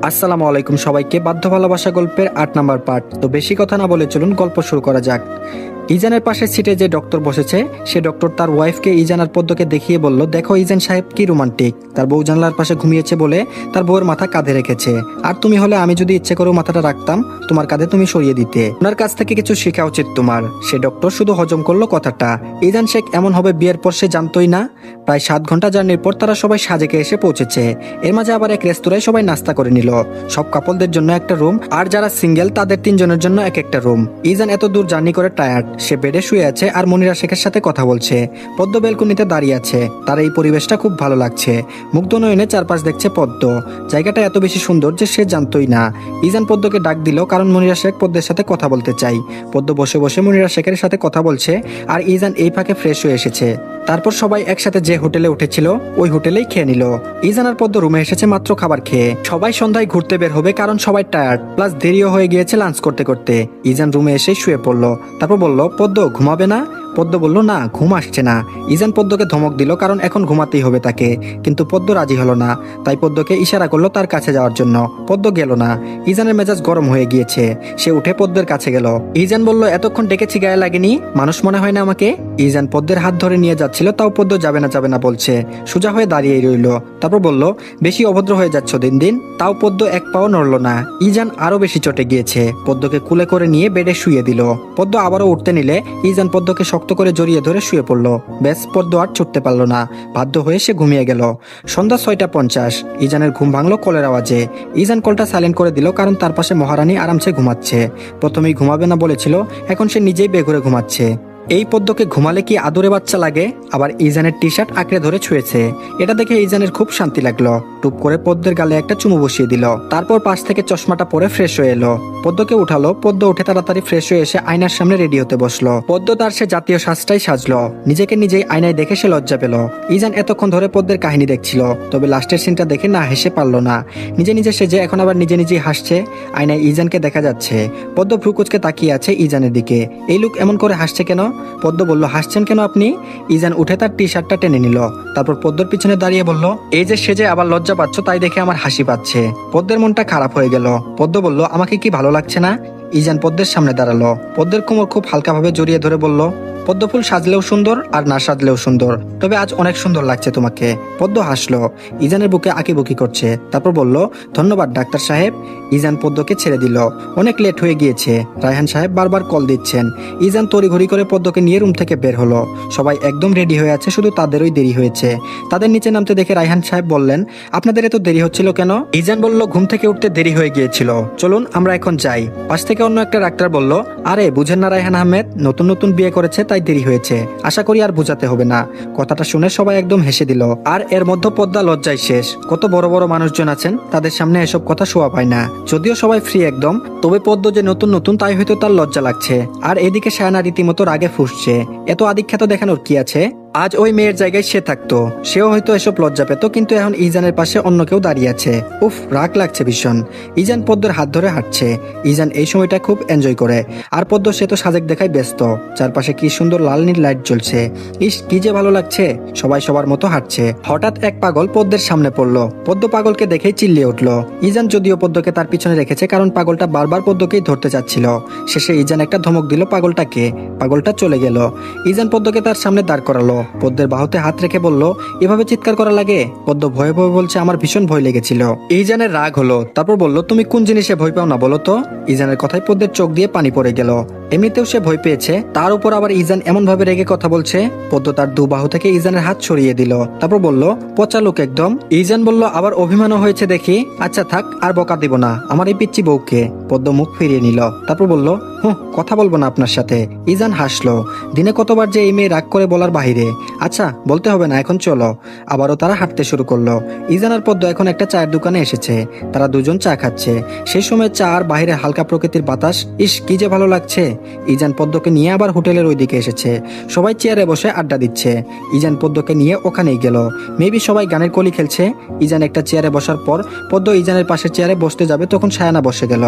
আসসালামু আলাইকুম সবাইকে। বাধ্য ভালোবাসা গল্পের ৮ নাম্বার পার্ট। তো বেশি কথা না বলে চলুন গল্প শুরু করা যাক। ইজানের পাশের সিটে যে ডক্টর বসেছে সে ডক্টর তার ওয়াইফকে ইজান আর পদ্মকে দেখিয়ে বলল, দেখো ইজান সাহেব কি রোমান্টিক। তার বউ জানলার পাশে ঘুমিয়েছে বলে তার বউয়ের মাথা কাঁধে রেখেছে, আর তুমি হলে আমি যদি ইচ্ছে করেও মাথাটা রাখতাম তোমার কাঁধে তুমি সরিয়ে দিতে। ওনার কাছ থেকে কিছু শেখা উচিত তোমার। সে ডক্টর শুধু হজম করলো কথাটা। ইজান শেখ এমন হবে বিয়ের পর সে জানতোই না। প্রায় 7 ঘন্টা জার্নির পর তারা সবাই সাজেকে এসে পৌঁছেছে। এর মাঝে আবার এক রেস্তোরাঁয় সবাই নাস্তা করে নিল। সব কাপলদের জন্য একটা রুম, আর যারা সিঙ্গেল তাদের 3 জনের জন্য এক একটা রুম। ইজান এত দূর জার্নি করে টায়ার্ড, সে বেডে শুয়ে আছে আর মনিরা শেখের সাথে কথা বলছে। পদ্ম বেলকুনিতে দাঁড়িয়ে আছে, তার এই পরিবেশটা খুব ভালো লাগছে। মুগ্ধ নয়নে চারপাশ দেখছে পদ্ম। জায়গাটা এত বেশি সুন্দর যে সে জানতোই না। ইজান পদ্মকে ডাক দিল কারণ মনিরা শেখ পদ্মের সাথে কথা বলতে চাই। পদ্ম বসে বসে মনিরা শেখের সাথে কথা বলছে, আর ইজান এই ফাঁকে ফ্রেশ হয়ে এসেছে। তারপর সবাই একসাথে যে হোটেলে উঠেছিল ওই হোটেলেই খেয়ে নিল। ইজান আর পদ্ম রুমে এসেছে মাত্র খাবার খেয়ে। সবাই সন্ধ্যায় ঘুরতে বের হবে কারণ সবাই টায়ার্ড, প্লাস দেরিও হয়ে গিয়েছে লাঞ্চ করতে করতে। ইজান রুমে এসে শুয়ে পড়লো। তারপর বলল, পদ্ম ঘুমাবে না? পদ্ম বলল, না ঘুম আসছে না। ইজান পদ্মকে ধমক দিল কারণ এখন ঘুমাতেই হবে তাকে, কিন্তু পদ্ম রাজি হলো না। তাই পদ্মকে ইশারা করলো তার কাছে যাওয়ার জন্য। পদ্ম গেল না। ইজানের মেজাজ গরম হয়ে গিয়েছে। সে উঠে পদ্মের কাছে গেল। ইজান বলল, এতক্ষণ ডেকেছি গায়ে লাগেনি? মানুষ মনে হয় না আমাকে? ইজান পদ্মের হাত ধরে নিয়ে যাচ্ছিল, তাও পদ্ম যাবে না বলছে। সোজা হয়ে দাঁড়িয়ে রইল। তারপর বলল, বেশি অভদ্র হয়ে যাচ্ছ দিন দিন। তাও পদ্ম এক পাও নড়ল না। ইজান আরো বেশি চটে গিয়েছে। পদ্মকে কুলে করে নিয়ে বেডে শুয়ে দিল। পদ্ম আবারও উঠতে নিলে ইজান পদ্মকে শক্ত করে জড়িয়ে ধরে শুয়ে পড়ল। ব্যাস, পদ্ম আর ছুটতে পারল না। বাধ্য হয়ে সে ঘুমিয়ে গেল। সন্ধ্যা 6:50। ইজানের ঘুম ভাঙলো কলের আওয়াজে। ইজান কলটা সাইলেন্ট করে দিল কারণ তার পাশে মহারানী আরামসে ঘুমাচ্ছে। প্রথমেই ঘুমাবে না বলেছিল, এখন সে নিজেই বেঘরে ঘুমাচ্ছে। এই পদ্মকে ঘুমালে কি আদরে বাচ্চা লাগে। আবার ইজানের টি শার্ট আঁকড়ে ধরে ছুঁয়েছে। এটা দেখে ইজানের খুব শান্তি লাগলো। টুপ করে পদ্মের গালে একটা চুমু বসিয়ে দিল। তারপর পাশ থেকে চশমাটা পরে ফ্রেশ হয়ে এলো। পদ্মকে উঠালো। পদ্ম উঠে তাড়াতাড়ি ফ্রেশ হয়ে এসে আয়নার সামনে রেডি হতে বসলো। পদ্ম তার সে জাতীয় সাজটাই সাজলো। নিজেকে নিজেই আয়নায় দেখে সে লজ্জা পেল। ইজান এতক্ষণ ধরে পদ্মের কাহিনী দেখছিল, তবে লাস্টের সিনটা দেখে না হেসে পারলো না। নিজে নিজে সেজে এখন আবার নিজে নিজেই হাসছে। আয়নায় ইজানকে দেখা যাচ্ছে। পদ্ম ভ্রুকুচকে তাকিয়ে আছে ইজানের দিকে। এই লোক এমন করে হাসছে কেন? পদ্ম বলল, হাসছেন কেন আপনি? ইজান উঠে তার টি শার্টটা টেনে নিল। তারপর পদ্মর পিছনে দাঁড়িয়ে বলল, এই যে সেজে আবার লজ্জা পাচ্ছ তাই দেখে আমার হাসি পাচ্ছে। পদ্মের মনটা খারাপ হয়ে গেল। পদ্ম বলল, আমাকে কি ভালো লাগছে না? ইজান পদ্মের সামনে দাঁড়ালো। পদ্মের কোমর খুব হালকাভাবে জড়িয়ে ধরে বলল, পদ্মফুল সাজলেও সুন্দর আর না সাজলেও সুন্দর, তবে আজ অনেক সুন্দর লাগছে তোমাকে। পদ্ম হাসলো। ইজানের বুকে আঁকিবুকি করছে। তারপর বলল, ধন্যবাদ ডাক্তার সাহেব। ইজান পদ্মকে ছেড়ে দিল। অনেক লেট হয়ে গিয়েছে। রায়হান সাহেব বারবার কল দিচ্ছেন। ইজান তড়িঘড়ি করে পদ্মকে নিয়ে রুম থেকে বের হলো। সবাই একদম রেডি হয়ে আছে, শুধু তাদেরই দেরি হয়েছে। তাদের নিচে নামতে দেখে রায়হান সাহেব বললেন, আপনাদের এত দেরি হচ্ছিল কেন? ইজান বলল, ঘুম থেকে উঠতে দেরি হয়ে গিয়েছিল, চলুন আমরা এখন যাই। পাশ থেকে অন্য একটা ডাক্তার বলল, আরে বুঝেন না রায়হান আহমেদ, নতুন নতুন বিয়ে করেছে তাই দেরি হয়েছে, আশা করি আর বোঝাতে হবে না। কথাটা শুনে সবাই একদম হেসে দিল। আর এর মধ্যে পদ্মা লজ্জায় শেষ। কত বড় বড় মানুষজন আছেন, তাদের সামনে এসব কথা শোভা পায় না। যদিও সবাই ফ্রি একদম, তবে পদ্ম যে নতুন নতুন তাই হয়তো তার লজ্জা লাগছে। আর এদিকে সায়না রীতিমতো রাগে ফুঁসছে। এত আদিখ্যাত দেখানোর কি আছে? আজ ওই মেয়ের জায়গায় সে থাকতো, সেও হয়তো এসব লজ্জা পেত, কিন্তু এখন ইজানের পাশে অন্য কেউ দাঁড়িয়ে আছে। উফ, রাগ লাগছে ভীষণ। ইজান পদ্মের হাত ধরে হাঁটছে। ইজান এই সময়টা খুব এনজয় করে। আর পদ্ম সে তো সাজেক দেখায় ব্যস্ত। চারপাশে কি সুন্দর লাল নীল লাইট জ্বলছে। ইস, কি যে ভালো লাগছে। সবাই সবার মতো হাঁটছে। হঠাৎ এক পাগল পদ্মের সামনে পড়লো। পদ্ম পাগলকে দেখেই চিল্লিয়ে উঠলো। ইজান যদিও পদ্মকে তার পিছনে রেখেছে কারণ পাগলটা বারবার পদ্মকেই ধরতে চাচ্ছিল। শেষে ইজান একটা ধমক দিল পাগলটাকে। পাগলটা চলে গেল। ইজান পদ্মকে তার সামনে দাঁড় করালো। পদ্মের বাহুতে হাত রেখে বলল, এভাবে চিৎকার করা লাগে? পদ্ম ভয়ে ভয়ে বলছে, আমার ভীষণ ভয় লেগেছিল। ইজানের রাগ হলো। তারপর বলল, তুমি কোন জিনিসে ভয় পাও না বলো তো? ইজানের কথায় পদ্মের চোখ দিয়ে পানি পড়ে গেল। এমনিতেও সে ভয় পেয়েছে, তার উপর আবার ইজান এমন ভাবে রেগে কথা বলছে। পদ্ম তার দু বাহু থেকে ইজানের হাত সরিয়ে দিল। তারপর বলল, পচা লোক একদম। ইজান বলল, আবার অভিমানও হয়েছে দেখি। আচ্ছা থাক, আর বকা দিব না আমার এই পিচ্চি বউকে। পদ্ম মুখ ফিরিয়ে নিল। তারপর বলল, কথা বলবো না আপনার সাথে। ইজান হাসলো। দিনে কতবার যে এই মেয়ে রাগ করে বলার বাহিরে। আচ্ছা বলতে হবে না, এখন চলো। আবারও তারা হাঁটতে শুরু করলো। ইজান আর পদ্ম এখন একটা চায়ের দোকানে এসেছে। তারা দুজন চা খাচ্ছে। সেই সময় চা আর বাহিরে হালকা প্রকৃতির বাতাস, ইস কি যে ভালো লাগছে। ইজান পদ্মকে নিয়ে আবার হোটেলের ওইদিকে এসেছে। সবাই চেয়ারে বসে আড্ডা দিচ্ছে। ইজান পদ্মকে নিয়ে ওখানেই গেল। মেবি সবাই গানের কলি খেলছে। ইজান একটা চেয়ারে বসার পর পদ্ম ইজানের পাশের চেয়ারে বসতে যাবে, তখন সায়ানা বসে গেল।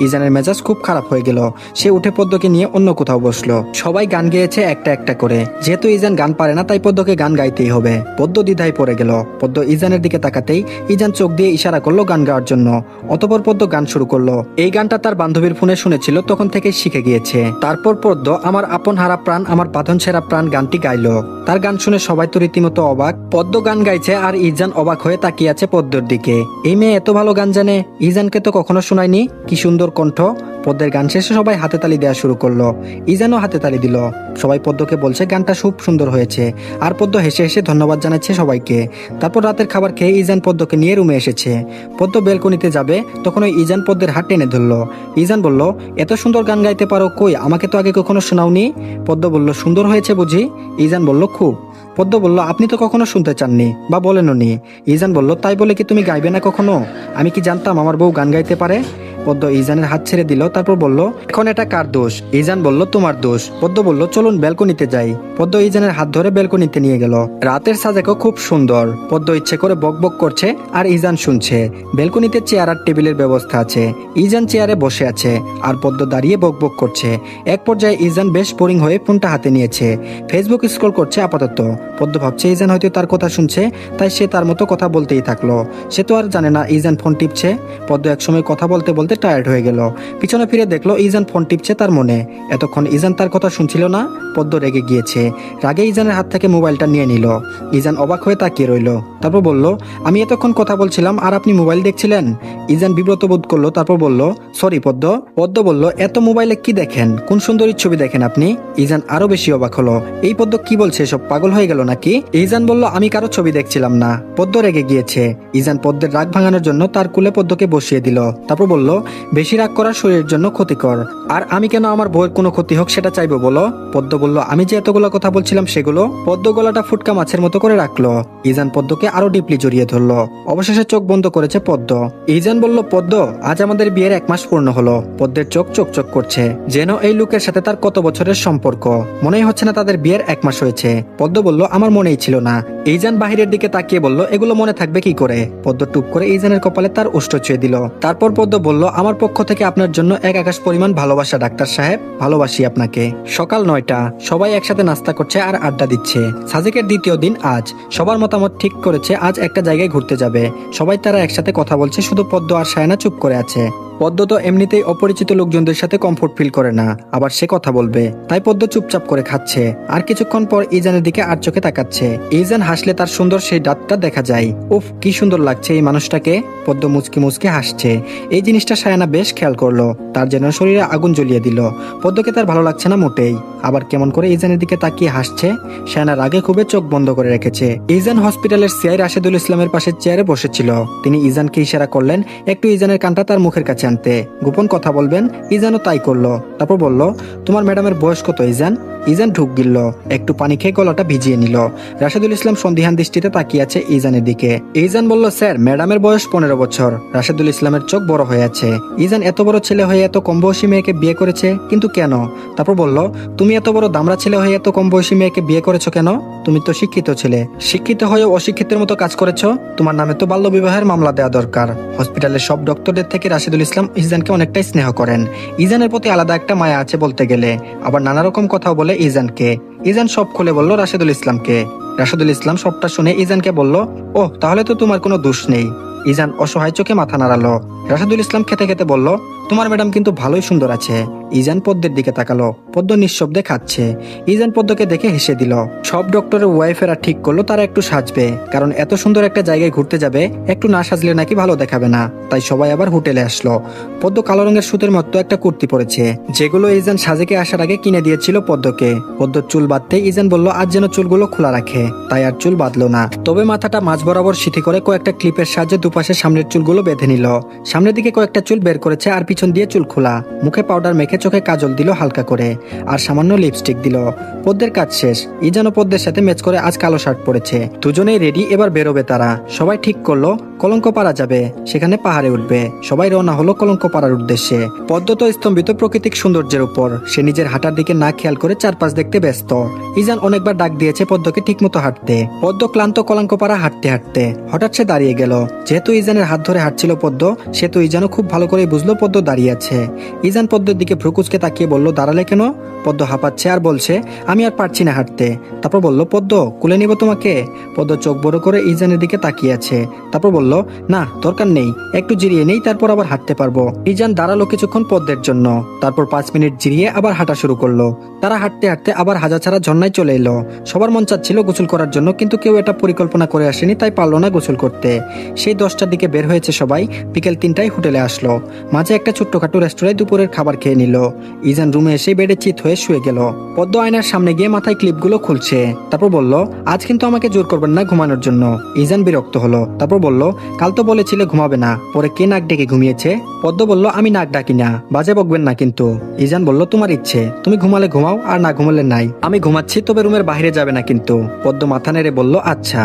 ইজানের মেজাজ খুব খারাপ হয়ে গেল। সে উঠে পদ্মকে নিয়ে অন্য কোথাও বসলো। সবাই গান গেয়েছে একটা একটা করে। যেহেতু ইজান গান পারে না, তাই পদ্মকে গান গাইতেই হবে। পদ্ম দ্বিধায় পড়ে গেল। পদ্ম ইজানের দিকে তাকাতেই ইজান চোখ দিয়ে ইশারা করলো গান গাওয়ার জন্য। অতঃপর পদ্ম গান শুরু করলো। এই গানটা তার বান্ধবীর ফোনে শুনেছিল, তখন থেকে শিখে গিয়েছে। তারপর পদ্ম আমার আপন হারা প্রাণ আমার বাঁধন ছেঁড়া প্রাণ গানটি গাইলো। তার গান শুনে সবাই তো রীতিমতো অবাক। পদ্ম গান গাইছে আর ইজান অবাক হয়ে তাকিয়ে আছে পদ্মর দিকে। এই মেয়ে এত ভালো গান জানে, ইজানকে তো কখনো শোনায়নি। কি সুন্দর কণ্ঠ। পদ্মের গান শেষে সবাই হাতে তালি দেওয়া শুরু করলো। ইজানও হাতে তালি দিল। সবাই পদ্মকে বলছে গানটা খুব সুন্দর হয়েছে। আর পদ্ম হেসে হেসে ধন্যবাদ জানাচ্ছে সবাইকে। তারপর রাতের খাবার খেয়ে ইজান পদ্মকে নিয়ে রুমে এসেছে। পদ্ম বেলকনিতে যাবে, তখন ওই ইজান পদ্মের হাত টেনে ধরলো। ইজান বলল, এত সুন্দর গান গাইতে পারো, কই আমাকে তো আগে কখনো শোনাওনি। পদ্ম বলল, সুন্দর হয়েছে বুঝি? ইজান বলল, খুব। পদ্ম বলল, আপনি তো কখনো শুনতে চাননি বা বলেনও নি। ইজান বলল, তাই বলে কি তুমি গাইবে না কখনো? আমি কি জানতাম আমার বউ গান গাইতে পারে? পদ্ম ইজানের হাত ছেড়ে দিল। তারপর বলল, এখন এটা কার দোষ? ইজান বলল, তোমার দোষ। পদ্ম বলল, চলুন বেলকনিতে যাই। পদ্ম ইজানের হাত ধরে বেলকনিতে নিয়ে গেল। রাতের সাজেকও খুব সুন্দর। পদ্ম ইচ্ছে করে বক বক করছে আর ইজান শুনছে। বেলকনিতে চেয়ার আর টেবিলের ব্যবস্থা আছে। ইজান চেয়ারে বসে আছে আর পদ্ম দাঁড়িয়ে বক বক করছে। এক পর্যায়ে ইজান বেশ বোরিং হয়ে ফোনটা হাতে নিয়েছে। ফেসবুক স্ক্রল করছে আপাতত। পদ্ম ভাবছে ইজান হয়তো তার কথা শুনছে, তাই সে তার মতো কথা বলতেই থাকলো। সে তো আর জানে না ইজান ফোন টিপছে। পদ্ম একসময় কথা বলতে বলতে টায়ার্ড হয়ে গেল। পিছনে ফিরে দেখলো ইজান ফোন টিপছে তার মনে। এতক্ষণ ইজান তার কথা শুনছিল না। পদ্ম রেগে গিয়েছে। রাগে ইজানের হাত থেকে মোবাইলটা নিয়ে নিল। ইজান অবাক হয়ে তাকিয়ে রইল। তারপর বলল, আমি এতক্ষণ কথা বলছিলাম আর আপনি মোবাইল দেখছিলেন? ইজান বিব্রত বোধ করলো। তারপর বলল, সরি পদ্ম। পদ্ম বলল, এত মোবাইলে কি দেখেন? কোন সুন্দরী ছবি দেখেন আপনি? ইজান আরো বেশি অবাক হলো। এই পদ্ম কি বলছে, সব পাগল হয়ে গেল নাকি? ইজান বলল, আমি কারো ছবি দেখছিলাম না। পদ্ম রেগে গিয়েছে। ইজান পদ্মের রাগ ভাঙানোর জন্য তার কুলে পদ্মকে বসিয়ে দিল। তারপর বলল, বেশি রাগ করা শরীরের জন্য ক্ষতিকর। আর আমি কেন আমার বউয়ের কোনো ক্ষতি হোক সেটা চাইবো বলো? পদ্ম বলল, আমি যে এতগুলো কথা বলছিলাম সেগুলো। পদ্ম গলাটা ফুটকা মাছের মতো করে রাখলো। ইজান পদ্মকে আরো ডিপলি জড়িয়ে ধরলো। অবশেষে চোখ বন্ধ করেছে পদ্ম। ইজান বলল, পদ্ম, আজ আমাদের বিয়ের 1 মাস পূর্ণ হলো। পদ্মের চোখ চকচক করছে, যেন এই লোকের সাথে তার কত বছরের সম্পর্ক। মনেই হচ্ছে না তাদের বিয়ের 1 মাস হয়েছে। পদ্ম বলল, আমার মনেই ছিল না। ইজান বাহিরের দিকে তাকিয়ে বলল, এগুলো মনে থাকবে কি করে? পদ্ম টুপ করে ইজানের কপালে তার ওষ্ঠ ছুঁয়ে দিল। তারপর পদ্ম বলল, আমার পক্ষ থেকে আপনার জন্য 1 আকাশ পরিমাণ ভালোবাসা ডাক্তার সাহেব। ভালোবাসি আপনাকে। সকাল 9টা। সবাই একসাথে নাস্তা করছে আর আড্ডা দিচ্ছে। সাজেকের দ্বিতীয় দিন আজ। সবার মতামত ঠিক করেছে আজ একটা জায়গায় ঘুরতে যাবে। সবাই তারা একসাথে কথা বলছে, শুধু পদ্ম আর সায়না চুপ করে আছে। পদ্ম তো এমনিতেই অপরিচিত লোকজনদের সাথে কমফোর্ট ফিল করে না, আবার সে কথা বলবে। তাই পদ্ম চুপচাপ করে খাচ্ছে। আর কিছুক্ষণ পর ইজানের দিকে আর চোখে তাকাচ্ছে। ইজান হাসলে তার সুন্দর সেই দাঁতটা দেখা যায়। উফ, কি সুন্দর লাগছে এই মানুষটাকে। পদ্ম মুচকি মুচকি হাসছে। এই জিনিসটা সায়ানা বেশ খেয়াল করলো। তার যেন শরীরে আগুন জ্বলিয়ে দিল। পদ্মকে তার ভালো লাগছে না মোটেই। আবার কেমন করে ইজানের দিকে তাকিয়ে হাসছে। সায়ানা রাগে খুবই চোখ বন্ধ করে রেখেছে। ইজান হসপিটালের সিআই রাশেদুল ইসলামের পাশে চেয়ারে বসেছিল। তিনি ইজানকে ইশারা করলেন একটু ইজানের কানটা তার মুখের কাছে আনতে। গোপন কথা বলবেন। ইজানও তাই করলো। তারপর বলল, তোমার ম্যাডামের বয়স কত ইজান? ইজান ঢুক গিলল। একটু পানি খেয়ে গলাটা ভিজিয়ে নিল। রাশেদুল ইসলাম সন্দিহান দৃষ্টিতে তাকিয়ে আছে ইজানের দিকে। ইজান বলল, স্যার, ম্যাডামের বয়স 15 বছর। রাশেদুল ইসলামের চোখ বড় হয়ে আছে। ইজান এত বড় ছেলে হয়ে এত কম বয়সী মেয়েকে বিয়ে করেছে, কিন্তু কেন? তারপর বলল, তুমি এত বড় দামড়া ছেলে হয়ে এত কম বয়সী মেয়েকে বিয়ে করেছো কেন? তুমি তো শিক্ষিত ছেলে। শিক্ষিত হয়ে অশিক্ষিতের মতো কাজ করেছো। তোমার নামে তো বাল্য বিবাহের মামলা দেওয়া দরকার। হসপিটালের সব ডক্টরদের থেকে রাশেদুল ইসলাম ইজানকে অনেকটাই স্নেহ করেন। ইজানের প্রতি আলাদা একটা মায়া আছে বলতে গেলে। আবার নানা রকম কথাও বলে ইজানকে। ইজান সব খুলে বলল রাশেদুল ইসলামকে। রাশেদুল ইসলাম সবটা শুনে ইজানকে বলল, ওহ, তাহলে তো তোমার কোনো দোষ নেই। ইজান অসহায় চোখে মাথা নাড়ালো। রাশেদুল ইসলাম খেতে খেতে বলল, তোমার ম্যাডাম কিন্তু ভালোই সুন্দর আছে। ইজান পদ্মের দিকে তাকালো। পদ্ম নিঃশব্দে খাচ্ছে। ইজান পদ্মকে দেখে হেসে দিল। সব ডক্টরের ওয়াইফেরা ঠিক করলো তারা একটু সাজবে, কারণ এত সুন্দর একটা জায়গায় ঘুরতে যাবে, একটু না সাজলে নাকি ভালো দেখাবে না। তাই সবাই আবার হোটেলে আসলো। পদ্ম কালো রঙের সুতের মতো একটা কুর্তি পরেছে, যেগুলো ইজান সাজেকে আসার আগে কিনে দিয়েছিল পদ্মকে। পদ্মর চুল বাঁধতে ইজান বলল আজ যেন চুলগুলো খোলা রাখে, তাই আর চুল বাঁধলো না। তবে মাথাটা মাঝ বরাবর সিথি করে কয়েকটা ক্লিপের সাহায্যে দুপাশে সামনের চুলগুলো বেঁধে নিল। সামনের দিকে কয়েকটা চুল বের করেছে আর পিছন দিয়ে চুল খোলা, মুখে পাউডার মেখে চোখে কাজল দিল হালকা করে, আর সামান্য লিপস্টিক দিল। পদ্মের কাজ শেষ। ইজান ও পদ্মের সাথে ম্যাচ করে আজ কালো শার্ট পরেছে। দুজনেই রেডি, এবার বেরোবে তারা। সবাই ঠিক করলো কলঙ্ক পাড়া যাবে, সেখানে পাহাড়ে উঠবে। সবাই রওনা হলো কলঙ্ক পাড়ার উদ্দেশ্যে। পদ্ম তো স্তম্ভিত প্রাকৃতিক সৌন্দর্যের উপর, সে নিজের হাঁটার দিকে না খেয়াল করে চারপাশ দেখতে ব্যস্ত। ইজান অনেকবার ডাক দিয়েছে পদ্মকে ঠিকমতো হাঁটতে। পদ্ম ক্লান্ত কলঙ্ক পাড়া হাঁটতে হাঁটতে হঠাৎ সে দাঁড়িয়ে গেল। যেহেতু ইজানের হাত ধরে হাঁটছিল পদ্ম, সে তো ইজানও খুব ভালো করে বুঝলো পদ্ম দাঁড়িয়ে আছে। ইজান পদ্মের দিকে ভ্রুকুচকে তাকিয়ে বলল, দাঁড়ালে কেন? পদ্ম হাঁপাচ্ছে আর বলছে, আমি আর পারছি না হাঁটতে। তারপর বলল, পদ্ম কুলে নিব তোমাকে? পদ্ম চোখ বড় করে ইজানের দিকে তাকিয়ে আছে। তারপর বলল, না দরকার নেই, একটু জিরিয়ে নেই, তারপর আবার হাঁটতে পারবো। ইজান দাঁড়ালো কিছুক্ষণ পদ্মের জন্য, তারপর 5 মিনিট জিরিয়ে আবার হাঁটা শুরু করলো। তারা হাঁটতে হাঁটতে আবার হাজাছাড়া ঝর্ণায় চলে এলো। সবার মন চাচ্ছিল গোসল করার জন্য, কিন্তু কেউ এটা পরিকল্পনা করে আসেনি, তাই পারলো না গোসল করতে। সেই 10টার দিকে বের হয়েছে সবাই। বিকেল 3টায় হোটেলে আসলো। মাঝে একটা ছোট্টখাটো রেস্টুরেন্টে দুপুরের খাবার খেয়ে নিল। ইজান রুমে এসে বেডে চিত হয়ে শুয়ে গেল। পদ্ম আয়নার সামনে গিয়ে মাথায় ক্লিপগুলো খুলছে। তারপর বলল, আজ কিন্তু আমাকে জোর করবেন না ঘুমানোর জন্য। ইজান বিরক্ত হলো। তারপর বলল, কাল তো বলেছিলে ঘুমাবে না, পরে কে নাক ডেকে ঘুমিয়েছে? পদ্ম বলল, আমি নাক ডাকি না, বাজে বকবেন না কিন্তু। ইজান বলল, তোমার ইচ্ছে, তুমি ঘুমালে ঘুমাও, আর না ঘুমালে নাই। আমি ঘুমাচ্ছি, তবে রুমের বাইরে যাবে না কিন্তু। পদ্ম মাথা নেড়ে বলল, আচ্ছা।